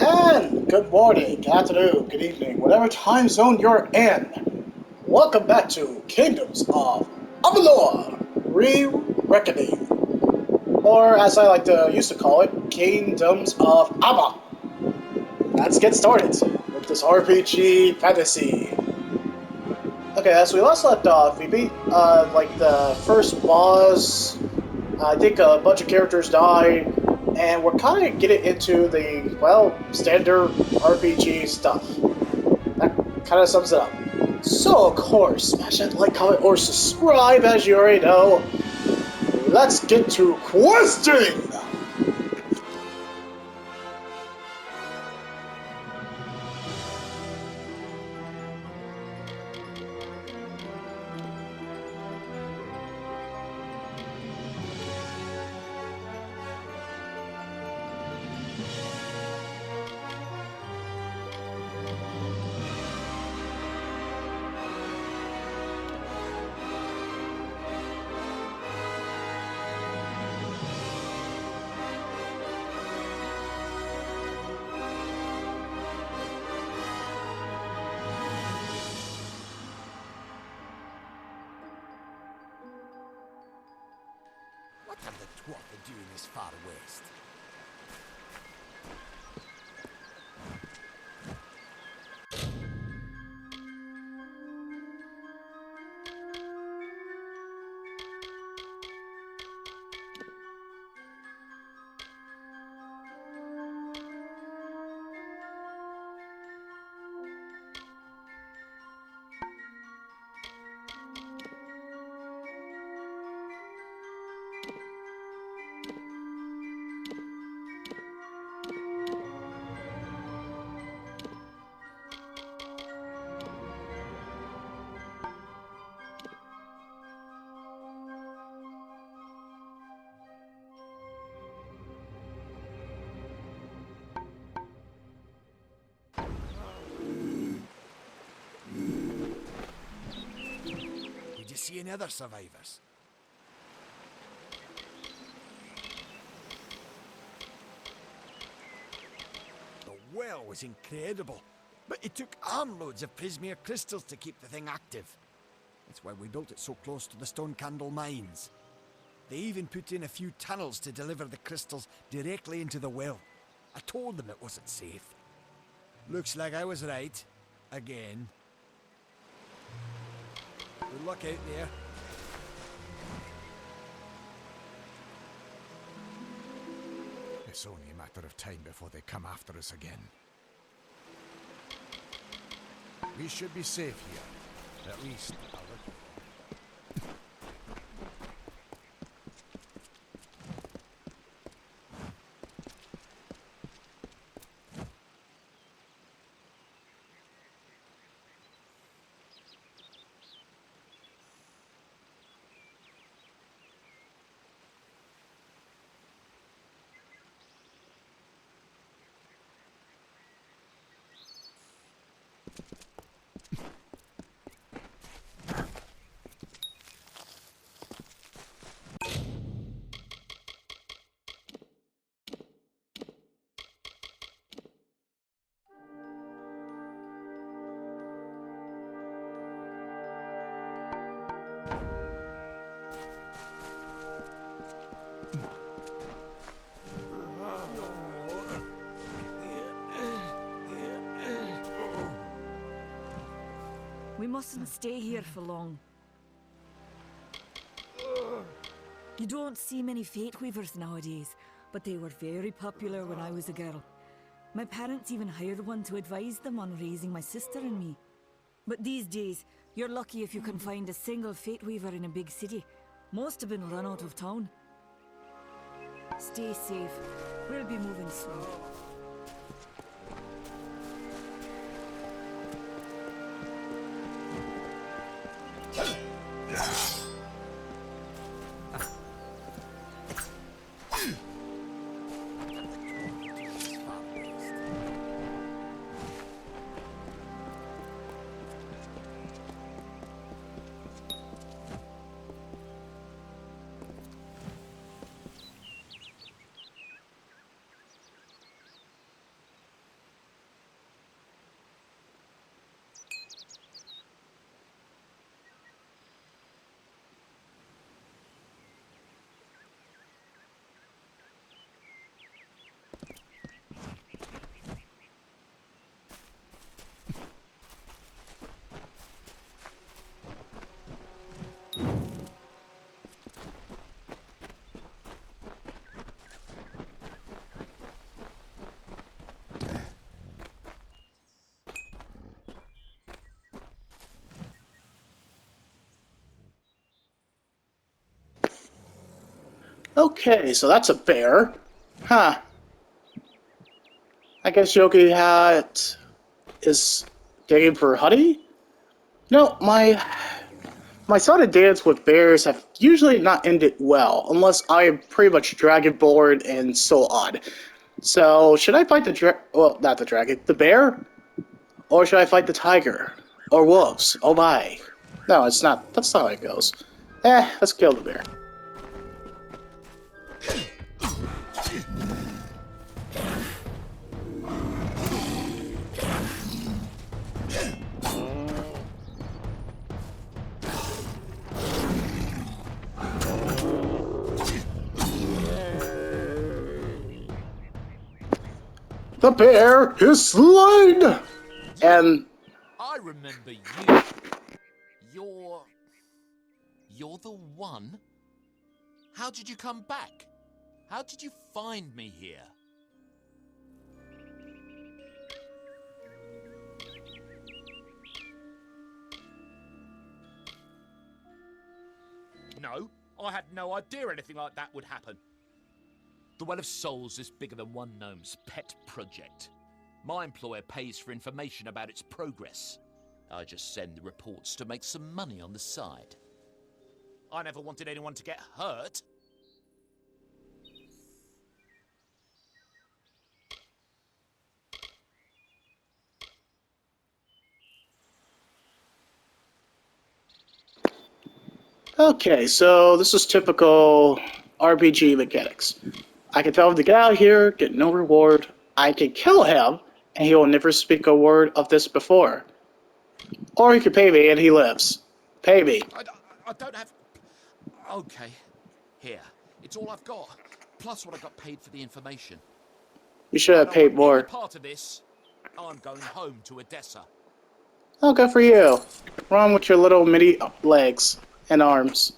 And good morning, good afternoon, good evening, whatever time zone you're in. Welcome back to Kingdoms of Amalur Re-Reckoning, or as I like to used to call it, Kingdoms of Amma. Let's get started with this RPG fantasy. Okay, as we last left off, we beat like the first boss. I think a bunch of characters died, and we're kind of getting into the standard RPG stuff. That kind of sums it up. So, of course, smash that like, comment, or subscribe, as you already know. Let's get to questing! What have the twat doing this far west? Did you see any other survivors? The well was incredible, but it took armloads of prismere crystals to keep the thing active. That's why we built it so close to the stone candle mines. They even put in a few tunnels to deliver the crystals directly into the well. I told them it wasn't safe. Looks like I was right. Again. Good luck out there. It's only a matter of time before they come after us again. We should be safe here. At least a little. We mustn't stay here for long. You don't see many fate weavers nowadays, but they were very popular when I was a girl. My parents even hired one to advise them on raising my sister and me. But these days, you're lucky if you can find a single fate weaver in a big city. Most have been run out of town. Stay safe. We'll be moving soon. Okay, so that's a bear. Huh. I guess Yogi Hat is digging for honey? No, my sort of dance with bears have usually not ended well, unless I am pretty much dragonborn and so on. So, should I fight well, not the dragon, the bear? Or should I fight the tiger? Or wolves? Oh my. No, it's not. That's not how it goes. Let's kill the bear. The bear is slain! And I remember you. You're the one? How did you come back? How did you find me here? No, I had no idea anything like that would happen. The Well of Souls is bigger than one gnome's pet project. My employer pays for information about its progress. I just send the reports to make some money on the side. I never wanted anyone to get hurt. okay, so this is typical RPG mechanics. I can tell him to get out of here, get no reward. I can kill him, and he will never speak a word of this before. Or he can pay me and he lives. Pay me. I don't have... Okay. Here. It's all I've got. Plus what I got paid for the information. You should have paid more. Part of this, I'm going home to Odessa. Oh, good for you. Run with your little mini legs and arms.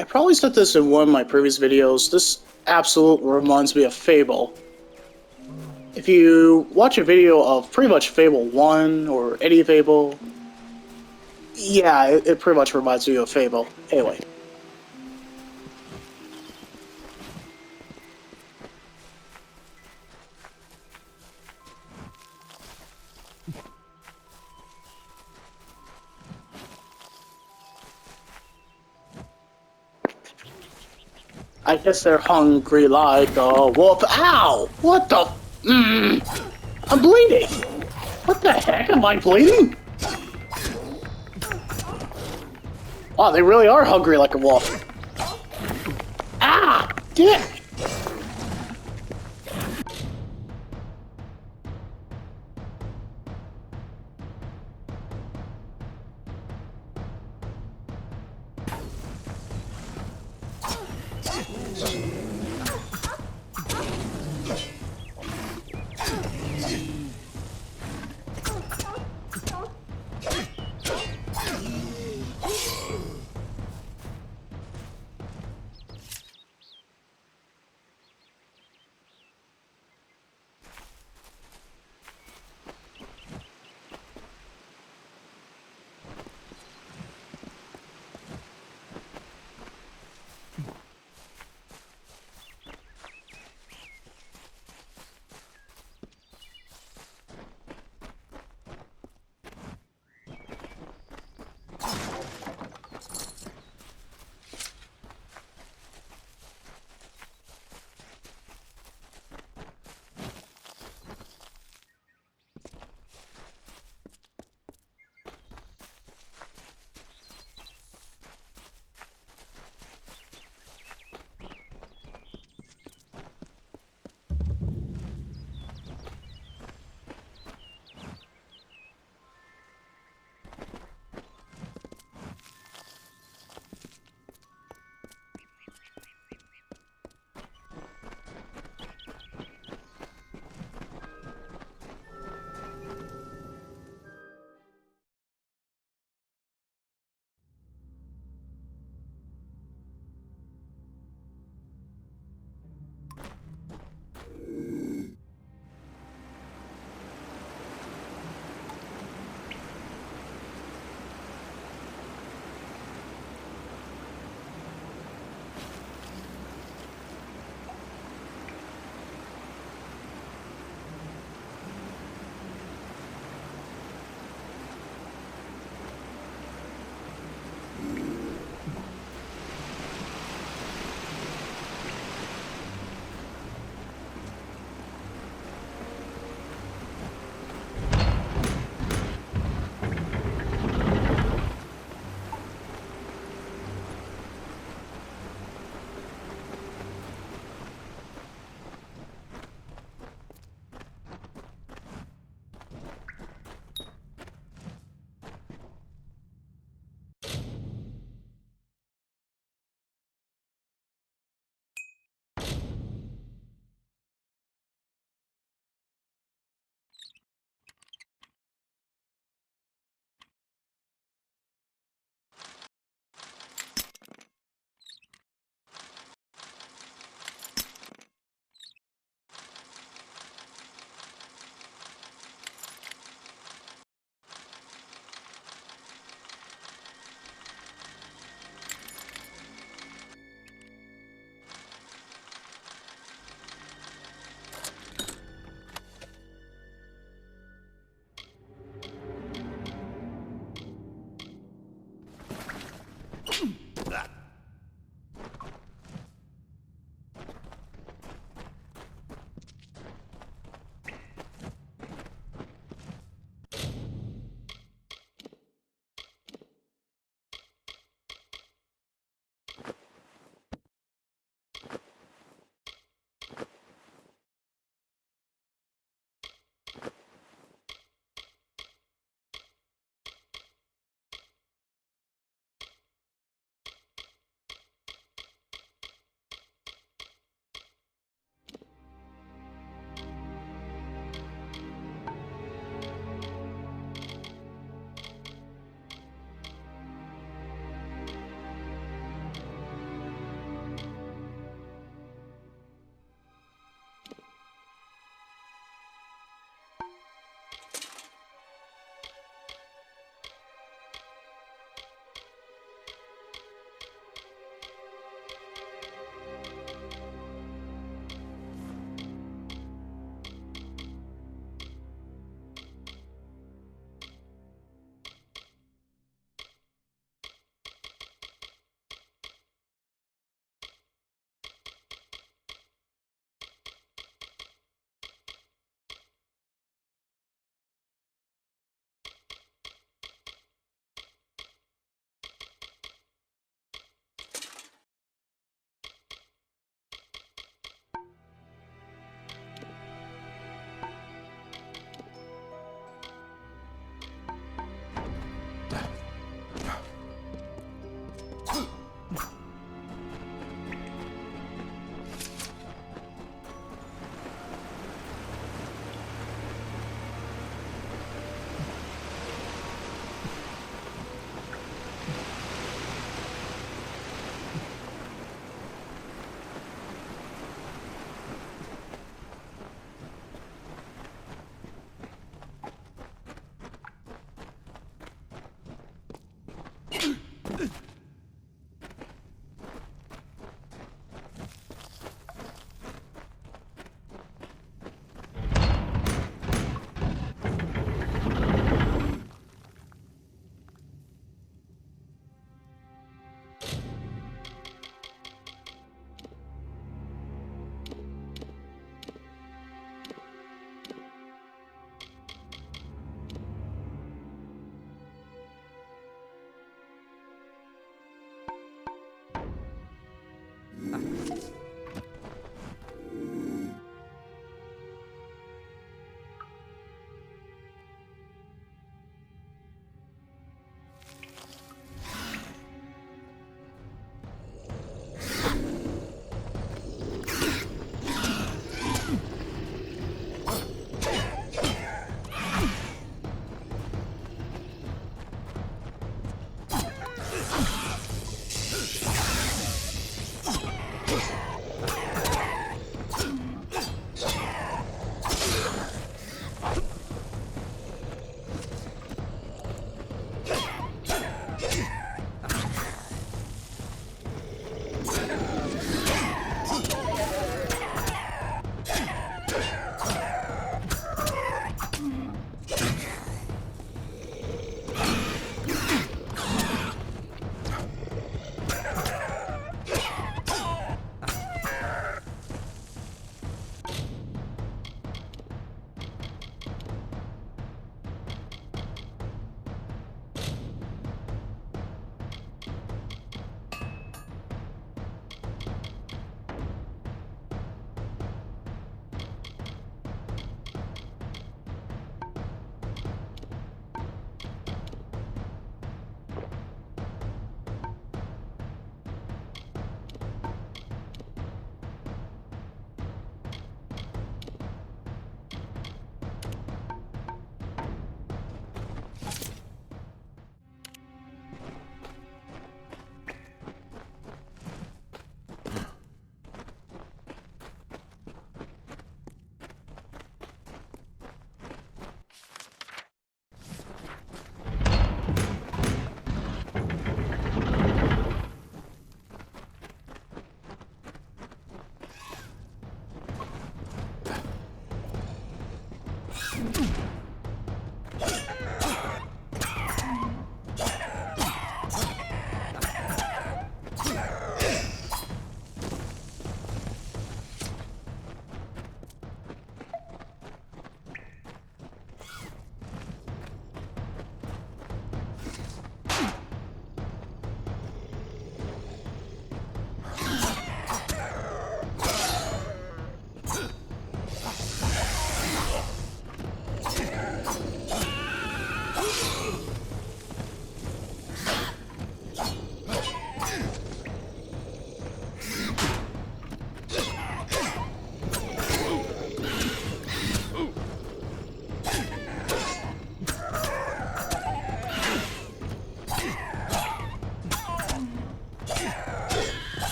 I probably said this in one of my previous videos. This absolutely reminds me of Fable. If you watch a video of pretty much Fable 1 or any Fable, yeah, it pretty much reminds me of Fable. Anyway. I guess they're hungry like a wolf. Ow! What the? I'm bleeding! What the heck? Am I bleeding? Wow, they really are hungry like a wolf. Ah! Dick!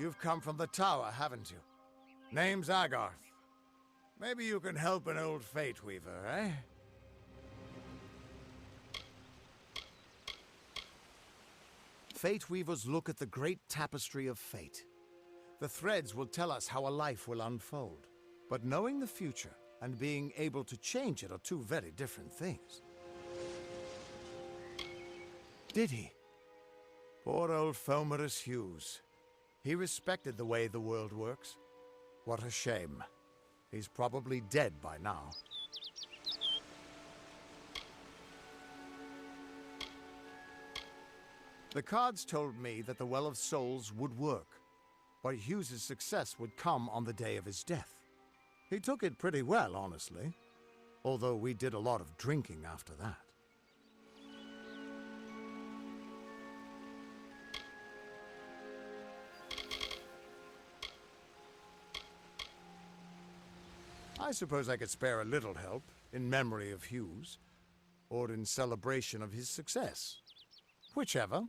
You've come from the tower, haven't you? Name's Agarth. Maybe you can help an old Fate Weaver, eh? Fate Weavers look at the great tapestry of fate. The threads will tell us how a life will unfold. But knowing the future and being able to change it are two very different things. Did he? Poor old Fomerus Hughes. He respected the way the world works. What a shame. He's probably dead by now. The cards told me that the Well of Souls would work, but Hughes's success would come on the day of his death. He took it pretty well, honestly, although we did a lot of drinking after that. I suppose I could spare a little help in memory of Hughes, or in celebration of his success. Whichever.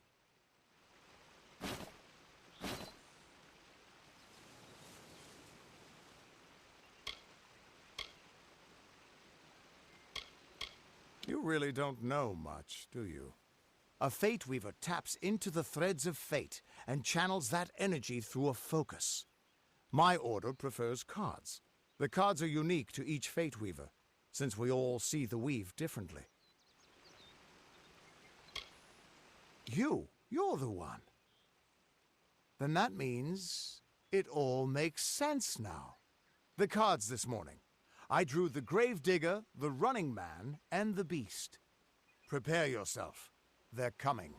You really don't know much, do you? A Fate Weaver taps into the threads of fate and channels that energy through a focus. My order prefers cards. The cards are unique to each Fate Weaver, since we all see the weave differently. You're the one. Then that means it all makes sense now. The cards this morning. I drew the Gravedigger, the Running Man, and the Beast. Prepare yourself. They're coming.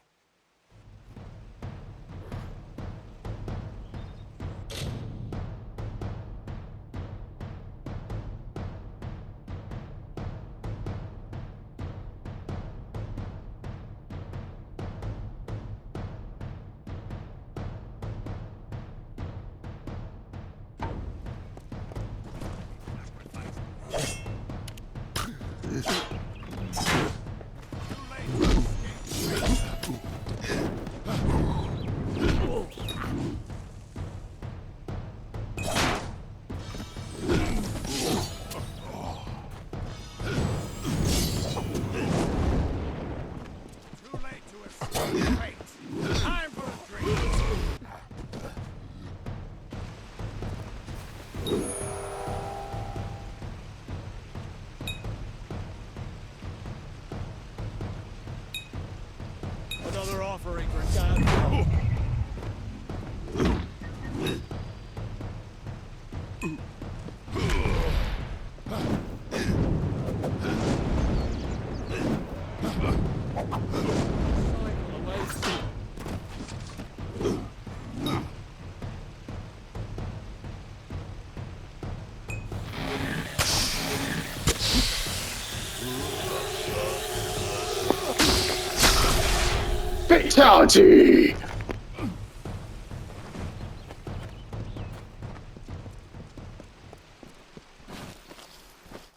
Fatality!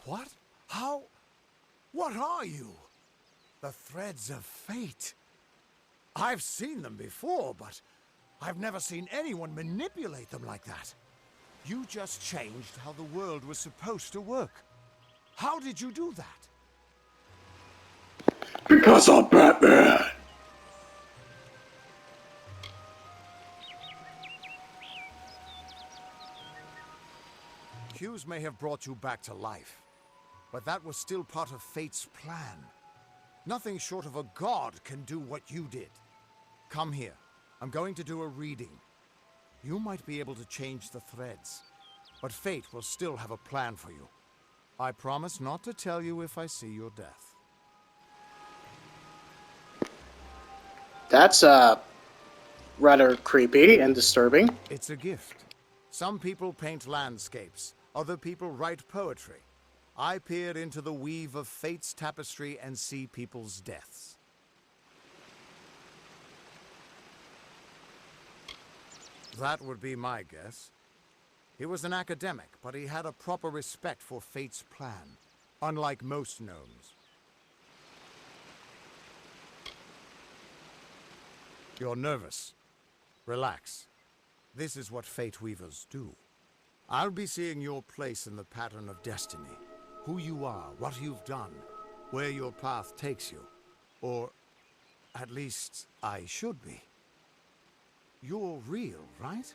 What? How? What are you? The threads of fate. I've seen them before, but I've never seen anyone manipulate them like that. You just changed how the world was supposed to work. How did you do that? Because I'm Batman! Hughes may have brought you back to life, but that was still part of fate's plan. Nothing short of a god can do what you did. Come here. I'm going to do a reading. You might be able to change the threads, but fate will still have a plan for you. I promise not to tell you if I see your death. That's, rather creepy and disturbing. It's a gift. Some people paint landscapes, other people write poetry. I peer into the weave of fate's tapestry and see people's deaths. That would be my guess. He was an academic, but he had a proper respect for fate's plan, unlike most gnomes. You're nervous. Relax. This is what Fate Weavers do. I'll be seeing your place in the pattern of destiny. Who you are, what you've done, where your path takes you. Or, at least, I should be. You're real, right?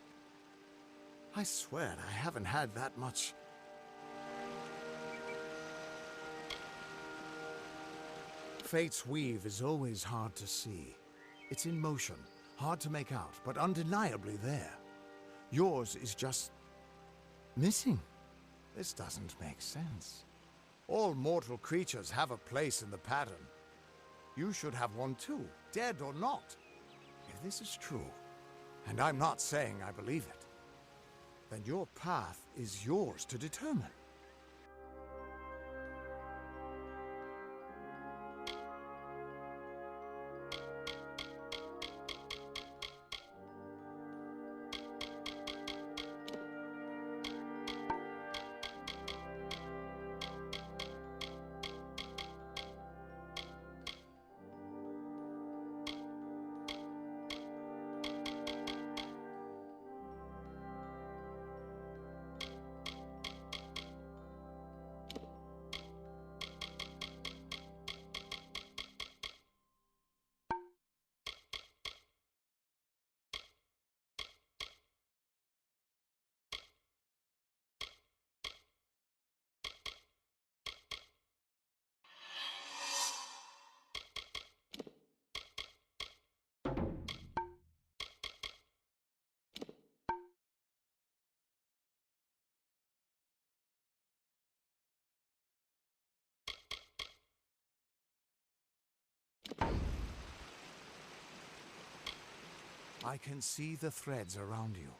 I swear I haven't had that much. Fate's weave is always hard to see. It's in motion, hard to make out, but undeniably there. Yours is just missing. This doesn't make sense. All mortal creatures have a place in the pattern. You should have one too, dead or not. If this is true, and I'm not saying I believe it, then your path is yours to determine. I can see the threads around you,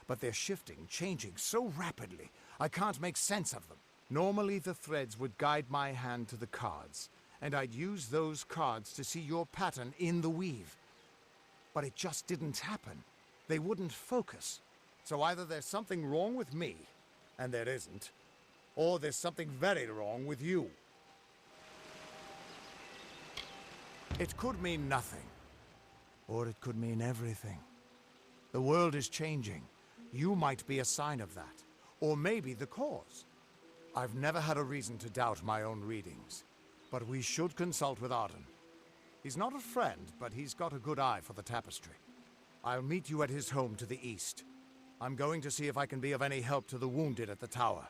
but they're shifting, changing so rapidly, I can't make sense of them. Normally the threads would guide my hand to the cards, and I'd use those cards to see your pattern in the weave. But it just didn't happen. They wouldn't focus. So either there's something wrong with me, and there isn't, or there's something very wrong with you. It could mean nothing. Or it could mean everything. The world is changing. You might be a sign of that. Or maybe the cause. I've never had a reason to doubt my own readings. But we should consult with Arden. He's not a friend, but he's got a good eye for the tapestry. I'll meet you at his home to the east. I'm going to see if I can be of any help to the wounded at the tower.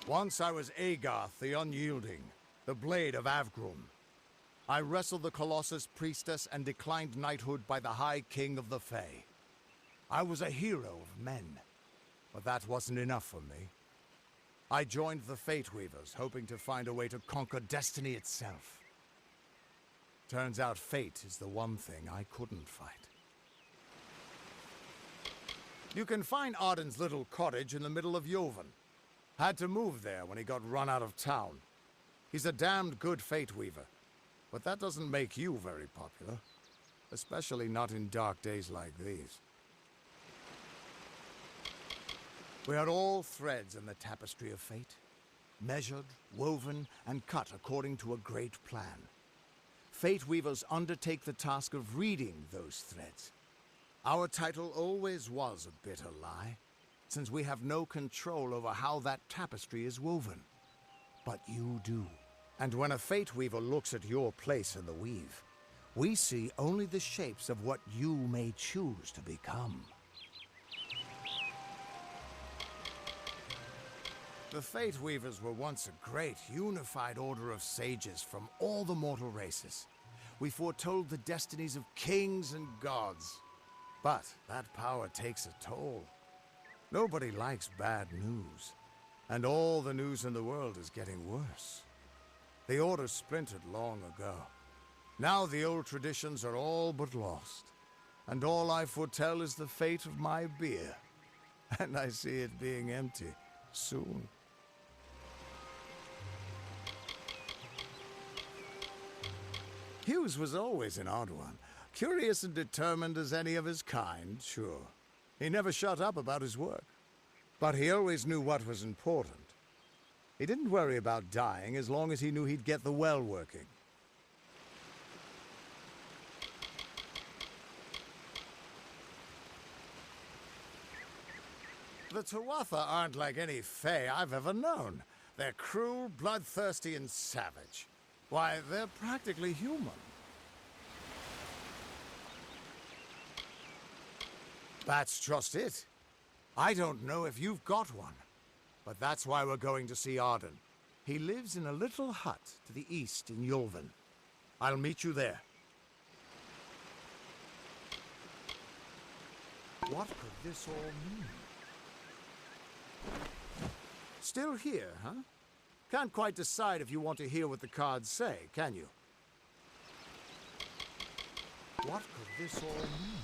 Once I was Agarth the Unyielding, the Blade of Avgrum. I wrestled the Colossus Priestess and declined knighthood by the High King of the Fae. I was a hero of men, but that wasn't enough for me. I joined the Fate Weavers, hoping to find a way to conquer destiny itself. Turns out fate is the one thing I couldn't fight. You can find Arden's little cottage in the middle of Yovan. Had to move there when he got run out of town. He's a damned good fate weaver, but that doesn't make you very popular. Especially not in dark days like these. We are all threads in the tapestry of fate, measured, woven, and cut according to a great plan. Fate weavers undertake the task of reading those threads. Our title always was a bitter lie, since we have no control over how that tapestry is woven. But you do. And when a fate weaver looks at your place in the weave, we see only the shapes of what you may choose to become. The Fate Weavers were once a great, unified order of sages from all the mortal races. We foretold the destinies of kings and gods. But that power takes a toll. Nobody likes bad news. And all the news in the world is getting worse. The Order splintered long ago. Now the old traditions are all but lost. And all I foretell is the fate of my beer. And I see it being empty soon. Hughes was always an odd one. Curious and determined as any of his kind, sure. He never shut up about his work. But he always knew what was important. He didn't worry about dying as long as he knew he'd get the well working. The Tuatha aren't like any Fae I've ever known. They're cruel, bloodthirsty, and savage. Why, they're practically human. That's just it. I don't know if you've got one, but that's why we're going to see Arden. He lives in a little hut to the east in Yulven. I'll meet you there. What could this all mean? Still here, huh? Can't quite decide if you want to hear what the cards say, can you? What could this all mean?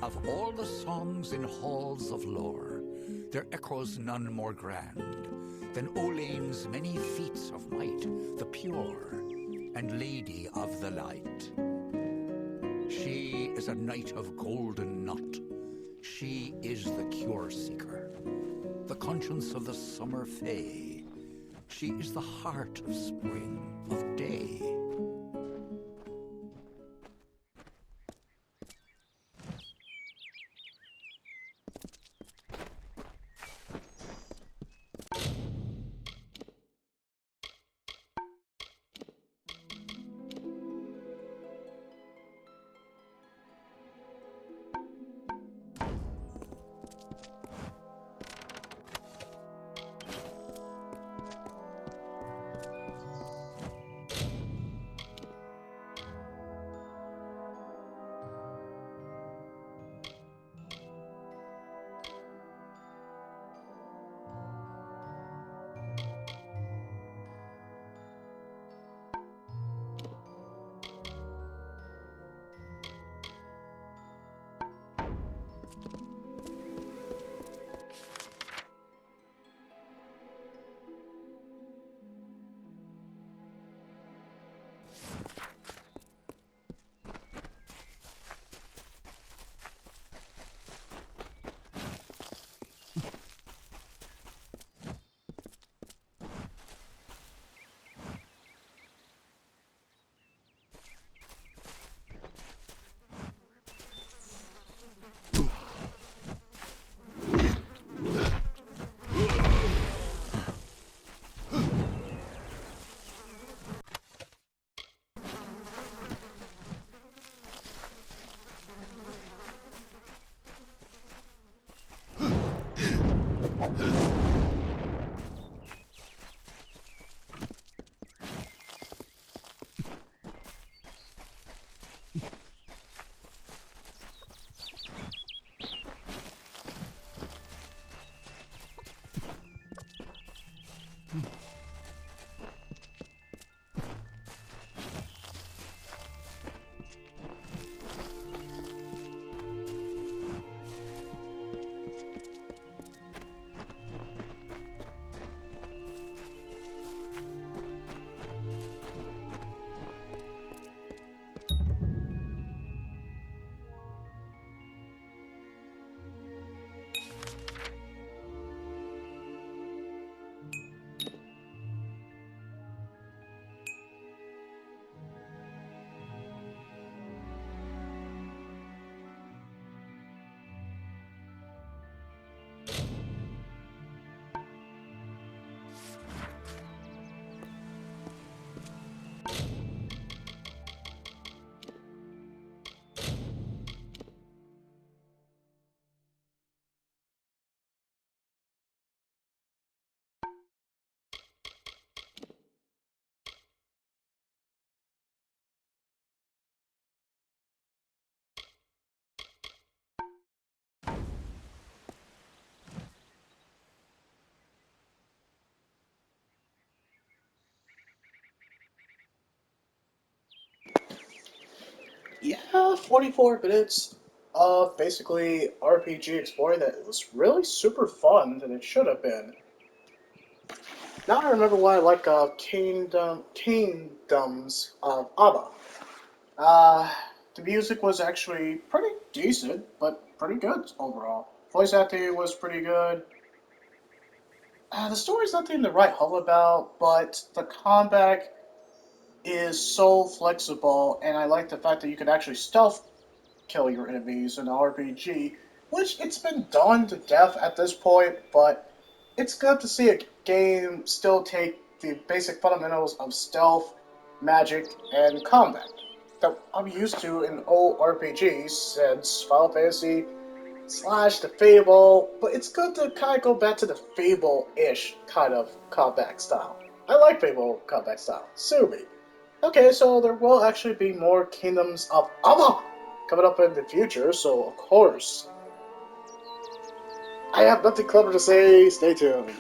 Of all the songs in halls of lore, there echoes none more grand than Olain's many feats of might, the pure and lady of the light. She is a knight of golden knot. She is the cure seeker, the conscience of the summer fae. She is the heart of spring, of day. Yeah, 44 minutes of basically RPG exploring that was really super fun than it should have been. Now I remember why I like Kingdoms of Abba. Uh, the music was actually pretty decent, but pretty good overall. Voice acting was pretty good. The story's nothing to write home about, but the combat is so flexible, and I like the fact that you can actually stealth kill your enemies in an RPG, which it's been done to death at this point, but it's good to see a game still take the basic fundamentals of stealth, magic, and combat that I'm used to in old RPGs since Final Fantasy slash the Fable, but it's good to kind of go back to the Fable-ish kind of combat style. I like Fable combat style. Sue me. Okay, so there will actually be more Kingdoms of Amalur coming up in the future, so of course, I have nothing clever to say. Stay tuned.